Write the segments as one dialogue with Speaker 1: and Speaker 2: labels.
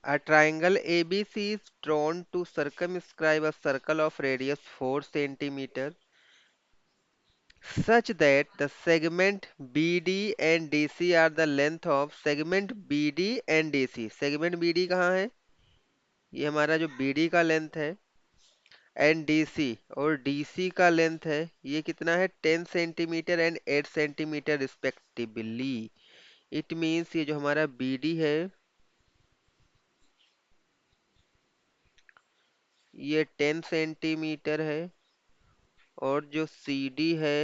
Speaker 1: A triangle ABC is drawn to circumscribe a circle of radius 4 centimeter such that the segment BD and DC are the length of segment BD and DC. segment BD कहाँ है? ये हमारा जो BD का length है and DC और DC का length है ये कितना है 10 centimetre and 8 centimetre respectively. It means ये जो हमारा BD है ये 10 सेंटीमीटर है और जो CD है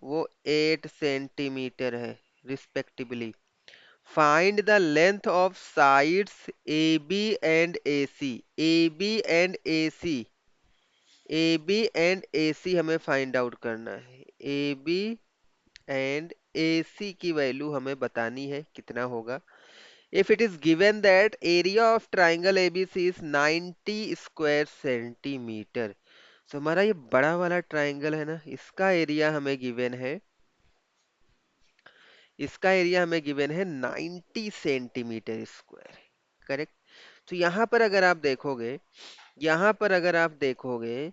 Speaker 1: वो 8 सेंटीमीटर है respectively. Find the length of sides AB and AC. AB and AC. AB and AC हमें फाइंड आउट करना है. AB and AC की वैल्यू हमें बतानी है कितना होगा. If it is given that area of triangle ABC is 90 square centimeter. So हमारा ये बड़ा वाला ट्राइंगल है ना इसका एरिया हमें गिवन है. इसका एरिया हमें गिवन है 90 सेंटीमीटर स्क्वायर. करेक्ट. तो यहाँ पर अगर आप देखोगे यहाँ पर अगर आप देखोगे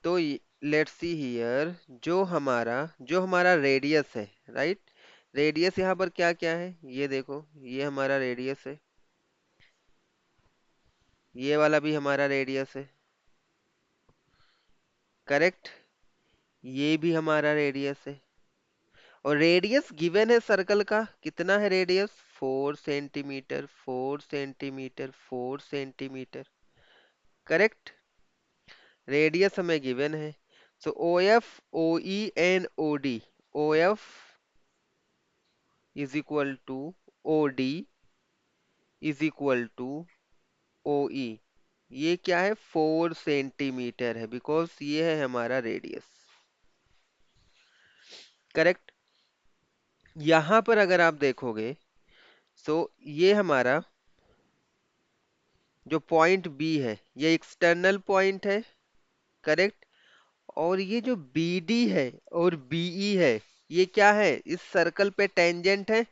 Speaker 1: तो लेट्स सी हियर जो हमारा रेडियस है राइट. रेडियस यहाँ पर क्या क्या है ये देखो ये हमारा रेडियस है. ये वाला भी हमारा रेडियस है. करेक्ट. ये भी हमारा रेडियस है. और रेडियस गिवन है सर्कल का कितना है radius 4 centimetre 4 centimetre 4 centimetre. Correct. Radius हमें गिवन है. So O F O E and O D. O F is equal to O D is equal to O E. ये क्या है 4 सेंटीमीटर है बिकॉज ये है हमारा रेडियस. करेक्ट. यहां पर अगर आप देखोगे सो ये हमारा जो पॉइंट बी है ये एक्सटर्नल पॉइंट है. करेक्ट. और ये जो बी डी है और बीई है ये क्या है इस सर्कल पे टेंजेंट है.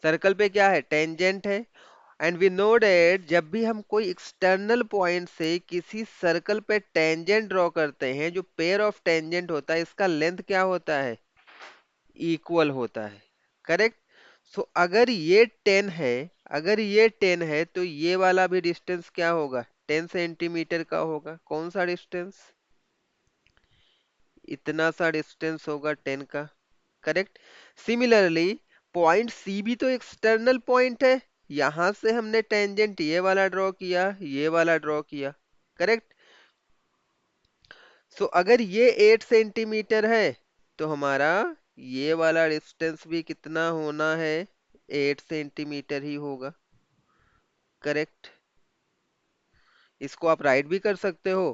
Speaker 1: सर्कल पे क्या है टेंजेंट है. एंड वी नो डेट जब भी हम कोई एक्सटर्नल पॉइंट से किसी सर्कल पे टेंजेंट ड्रॉ करते हैं जो पेयर ऑफ टेंजेंट होता है इसका लेंथ क्या होता है इक्वल होता है. करेक्ट. सो अगर ये 10 है तो ये वाला भी डिस्टेंस क्या होगा 10 सेंटीमीटर का होगा. कौन सा डिस्टेंस इतना सा डिस्टेंस होगा 10 का. करेक्ट. सिमिलरली पॉइंट सी भी तो एक्सटर्नल पॉइंट है. यहां से हमने टेंजेंट ये वाला ड्रॉ किया ये वाला ड्रॉ किया. करेक्ट. सो अगर ये 8 सेंटीमीटर है तो हमारा ये वाला डिस्टेंस भी कितना होना है 8 सेंटीमीटर ही होगा. करेक्ट. इसको आप राइट भी कर सकते हो.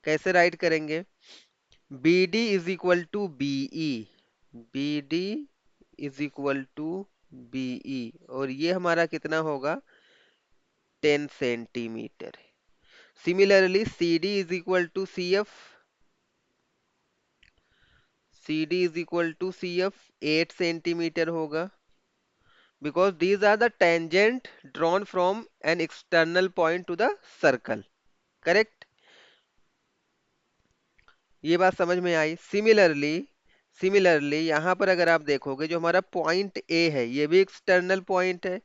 Speaker 1: कैसे राइट करेंगे B D is equal to B E. B D is equal to B E और ये हमारा कितना होगा 10 centimetre. Similarly C D is equal to C F. C D is equal to C F 8 centimetre होगा because these are the tangent drawn from an external point to the circle. Correct. ये बात समझ में आई. Similarly यहाँ पर अगर आप देखोगे जो हमारा पॉइंट ए है ये भी एक्सटर्नल पॉइंट है.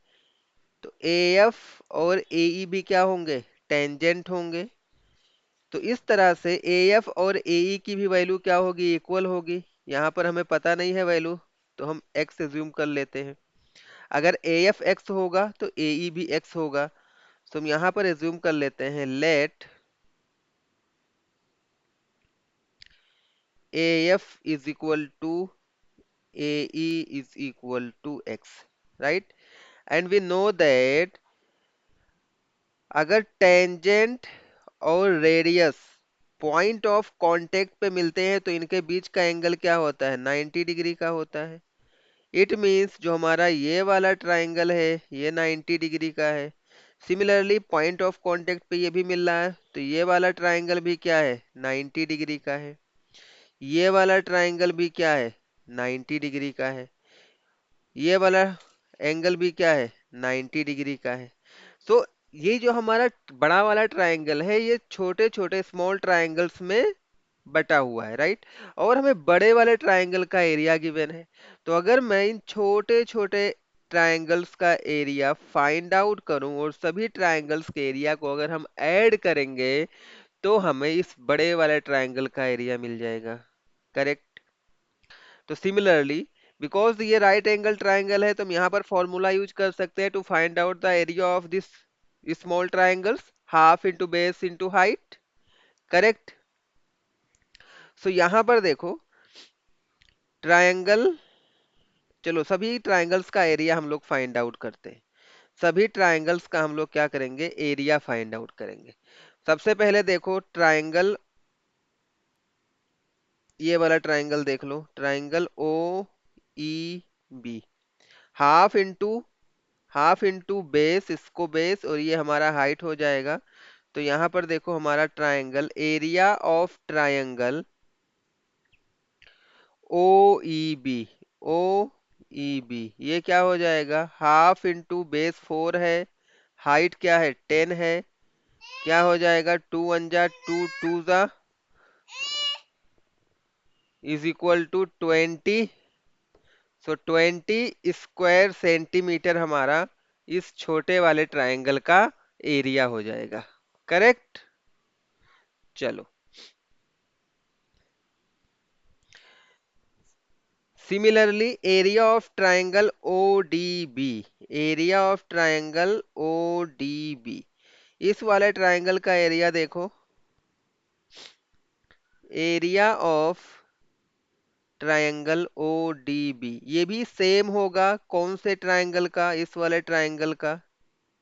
Speaker 1: तो ए एफ और ए ई भी क्या होंगे टेंजेंट होंगे. तो इस तरह से ए एफ और ए ई की भी वैल्यू क्या होगी इक्वल होगी. यहाँ पर हमें पता नहीं है वैल्यू तो हम एक्स एज्यूम कर लेते हैं. अगर ए एफ एक्स होगा तो ए ई भी एक्स होगा. तो हम यहाँ पर एज्यूम कर लेते हैं let A F is equal to A E is equal to X. Right. And we know that अगर टेंजेंट और रेडियस पॉइंट ऑफ कांटेक्ट पे मिलते हैं तो इनके बीच का एंगल क्या होता है 90 डिग्री का होता है. इट मीन्स जो हमारा ये वाला ट्राइंगल है ये 90 डिग्री का है. सिमिलरली पॉइंट ऑफ कांटेक्ट पे ये भी मिल रहा है तो ये वाला ट्राइंगल भी क्या है 90 डिग्री का है. ये वाला ट्राइंगल भी क्या है 90 डिग्री का है. ये वाला एंगल भी क्या है, 90 डिग्री का है। तो ये जो हमारा बड़ा वाला ट्रायंगल है, ये छोटे छोटे स्मॉल ट्रायंगल्स में बटा हुआ है, राइट। और हमें बड़े वाले ट्रायंगल का एरिया गिवन है। तो अगर मैं इन छोटे छोटे ट्रायंगल्स का एरिया फाइंड आउट करूं और सभी ट्रायंगल्स के एरिया को अगर हम ऐड करेंगे, तो हमें इस बड़े वाले ट्रायंगल का एरिया मिल जाएगा, करेक्ट। तो सिमिलरली, बिकॉज ये राइट एंगल ट्रायंगल है, तो हम यहाँ पर फॉर्मूला यूज कर सकते हैं to find out the area of this small triangles, half into base into height, correct. So यहाँ पर देखो, ट्रायंगल, चलो सभी ट्रायंगल्स का एरिया हम लोग फाइंड आउट करते हैं। सभी ट्रायंगल्स का हम लोग क्या करेंगे, एरिया फाइंड आउट करेंगे। सबसे पहले देखो ट्रायंगल, ये वाला ट्रायंगल देख लो, triangle O E B, half into base, इसको बेस और ये हमारा हाइट हो जाएगा। तो यहाँ पर देखो हमारा triangle, area of triangle O E B, O E B, ये क्या हो जाएगा, हाफ इंटू बेस 4 है, हाइट क्या है 10 है, क्या हो जाएगा, 2 1 जा 2, 2 जा is equal to 20। So 20 square centimetre हमारा इस छोटे वाले ट्रायंगल का एरिया हो जाएगा, करेक्ट। चलो, similarly area of triangle O D B, area of triangle O D B, इस वाले ट्रायंगल का एरिया देखो, area of triangle O D B, ये भी सेम होगा कौन से ट्रायंगल का, इस वाले ट्रायंगल का।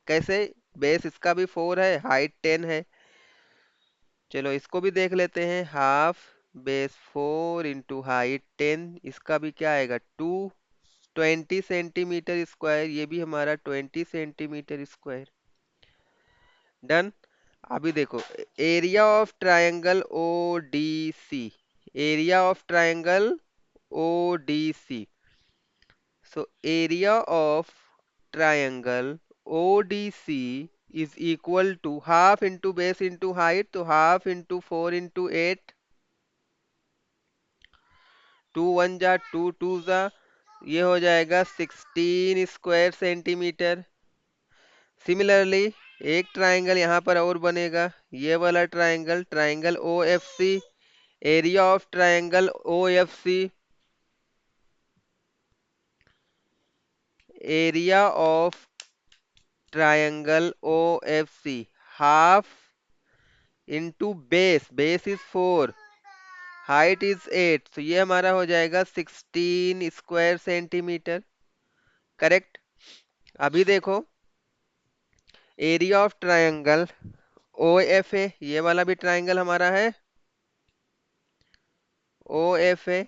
Speaker 1: कैसे, बेस इसका भी 4 है, हाइट 10 है। चलो इसको भी देख लेते हैं, हाफ बेस 4 इंटू हाइट 10, इसका भी क्या आएगा 2, 20 सेंटीमीटर स्क्वायर, ये भी हमारा 20 सेंटीमीटर स्क्वायर, डन। अभी देखो, area of triangle O D C, area of triangle O D C, so area of triangle O D C is equal to half into base into height, तो half into 4 into 8, 2 1 जा 2, 2 जा, ये हो जाएगा 16 square centimetre. Similarly एक triangle यहाँ पर और बनेगा, ये वाला triangle, triangle O F C, area of triangle O F C, area of triangle O F C, half into base, base is 4, height is 8, तो ये हमारा हो जाएगा 16 स्क्वायर सेंटीमीटर, करेक्ट। अभी देखो, area of triangle O F A, ये वाला भी ट्रायंगल हमारा है O F A.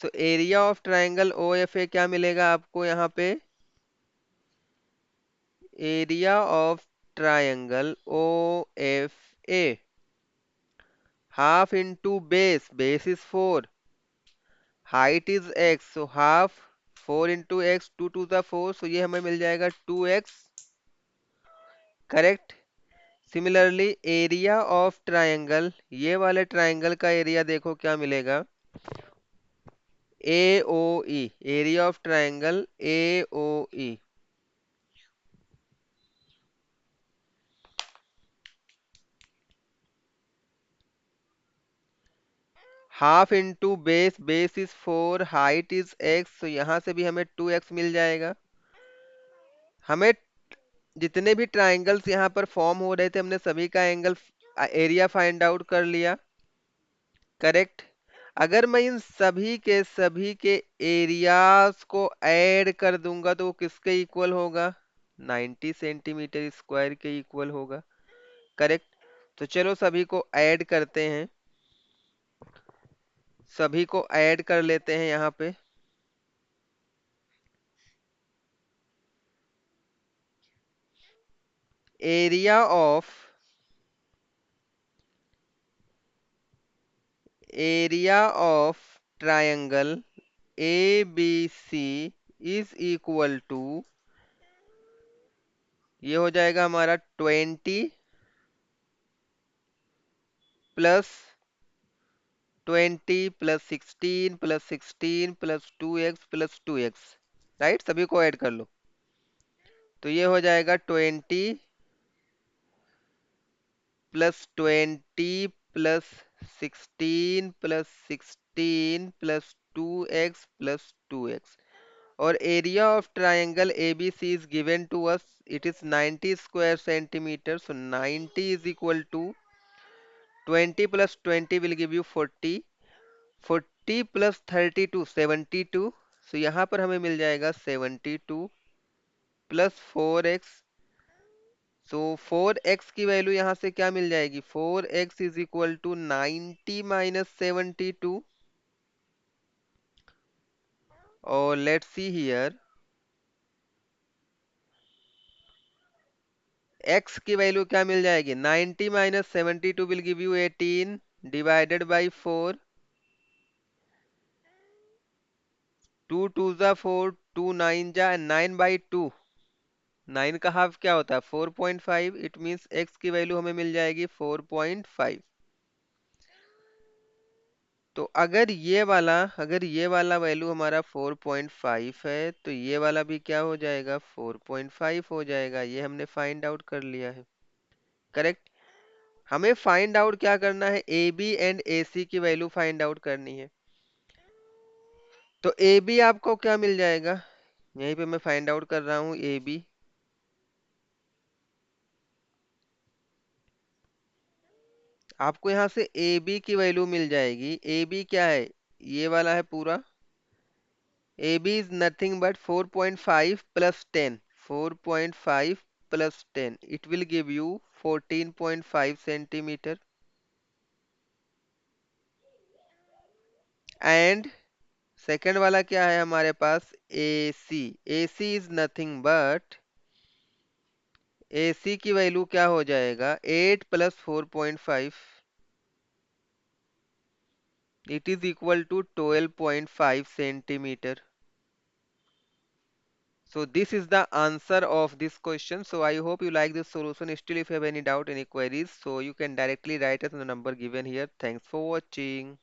Speaker 1: So area of triangle O F A क्या मिलेगा आपको यहाँ पे, area of triangle O F A, half into base, base is 4, height is X, so half 4 into X, 2 2 जा 4, सो ये हमें मिल जाएगा 2x, correct. Similarly area of triangle, ये वाले ट्रायंगल का एरिया देखो क्या मिलेगा, A O E, area of triangle A O E, half into base, base is 4, height is X, तो यहाँ से भी हमें 2x मिल जाएगा। हमें जितने भी ट्रायंगल्स यहाँ पर फॉर्म हो रहे थे, हमने सभी का एंगल एरिया फाइंड आउट कर लिया, करेक्ट। अगर मैं इन सभी के एरियाज को ऐड कर दूंगा, तो वो किसके इक्वल होगा, 90 सेंटीमीटर स्क्वायर के इक्वल होगा, करेक्ट। तो चलो सभी को ऐड करते हैं, सभी को ऐड कर लेते हैं यहाँ पे। Area of, area of triangle A B C is equal to, ये हो जाएगा हमारा 20 plus 20 plus 16 plus 16 plus 2x, right, सभी को ऐड कर लो। तो ये हो जाएगा 20 plus 20 plus 16 plus 16 plus 2x, और area of triangle ABC is given to us, it is 90 square centimeter, so 90 is equal to 20 plus 20 will give you 40, 40 plus 32 72, so यहाँ पर हमें मिल जाएगा 72 प्लस 4x, सो 4x की वैल्यू यहाँ से क्या मिल जाएगी, 4x is equal to 90 minus 72, और लेट्स सी हियर, x की वैल्यू क्या मिल जाएगी, 90 minus 72 will give you 18 divided by 4, 2 टू जा 4, 2 9 जा 9 बाई 2, 9 का हाफ क्या होता है 4.5, इट मीन्स x की वैल्यू हमें मिल जाएगी 4.5। तो अगर ये वाला वैल्यू हमारा 4.5 है, तो ये वाला भी क्या हो जाएगा 4.5 हो जाएगा, ये हमने फाइंड आउट कर लिया है, करेक्ट। हमें फाइंड आउट क्या करना है, ए बी एंड ए सी की वैल्यू फाइंड आउट करनी है। तो ए बी आपको क्या मिल जाएगा, यहीं पे मैं फाइंड आउट कर रहा हूँ ए बी, आपको यहाँ से ए बी की वैल्यू मिल जाएगी, ए बी क्या है, ये वाला है पूरा, AB is nothing but 4.5 plus 10. 4.5 plus 10. It will give you 14.5 centimeter. And second वाला क्या है हमारे पास, AC. AC is nothing but, AC की वैल्यू क्या हो जाएगा 8 plus 4.5. It is equal to 12.5 centimeter. So this is the answer of this question. So I hope you like this solution. Still, if you have any doubt, any queries, so you can directly write us on the number given here. Thanks for watching.